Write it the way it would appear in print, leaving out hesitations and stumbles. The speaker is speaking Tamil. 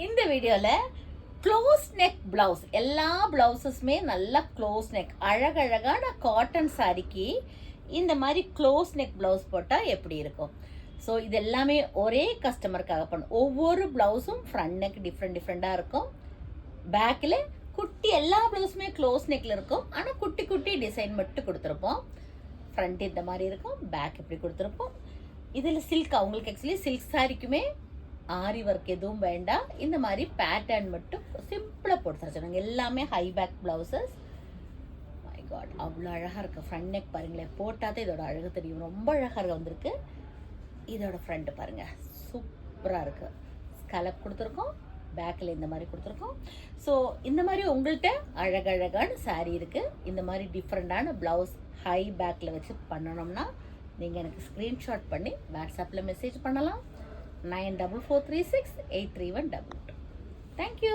இந்த வீடியோவில் க்ளோஸ் நெக் ப்ளவுஸ், எல்லா ப்ளவுஸஸுமே நல்லா க்ளோஸ் நெக், அழகழகான காட்டன் சாரிக்கு இந்த மாதிரி க்ளோஸ் நெக் ப்ளவுஸ் போட்டால் எப்படி இருக்கும். ஸோ இது எல்லாமே ஒரே கஸ்டமருக்காக பண்ணும். ஒவ்வொரு ப்ளவுஸும் ஃப்ரண்ட் நெக் டிஃப்ரெண்ட்டாக இருக்கும். பேக்கில் குட்டி, எல்லா ப்ளவுஸுமே க்ளோஸ் நெக்கில் இருக்கும். ஆனால் குட்டி குட்டி டிசைன் மட்டும் கொடுத்துருப்போம். ஃப்ரண்ட் இந்த மாதிரி இருக்கும், பேக் இப்படி கொடுத்துருப்போம். இதில் சில்க், அவங்களுக்கு ஆக்சுவலி சில்க் சாரிக்குமே ஆரி ஒர்க் எதுவும் வேண்டாம். இந்த மாதிரி பேட்டர்ன் மட்டும் சிம்பிளாக போட்டு தரச்சுனாங்க. எல்லாமே high back blouses. My god, அவ்வளோ அழகாக இருக்குது. ஃப்ரண்ட் நெக் பாருங்களேன், போட்டால் தான் இதோட அழகு தெரியும். ரொம்ப அழகாக வந்திருக்கு. இதோட ஃப்ரண்ட்டு பாருங்கள், சூப்பராக இருக்குது. ஸ்கலப் கொடுத்துருக்கோம், பேக்கில் இந்த மாதிரி கொடுத்துருக்கோம். ஸோ இந்த மாதிரி உங்கள்கிட்ட அழகழகான சாரீ இருக்குது. இந்த மாதிரி டிஃப்ரெண்ட்டான ப்ளவுஸ் ஹை பேக்கில் வச்சு பண்ணணும்னா நீங்கள் எனக்கு ஸ்க்ரீன்ஷாட் பண்ணி வாட்ஸ்அப்பில் மெசேஜ் பண்ணலாம். 9443683122. Thank you.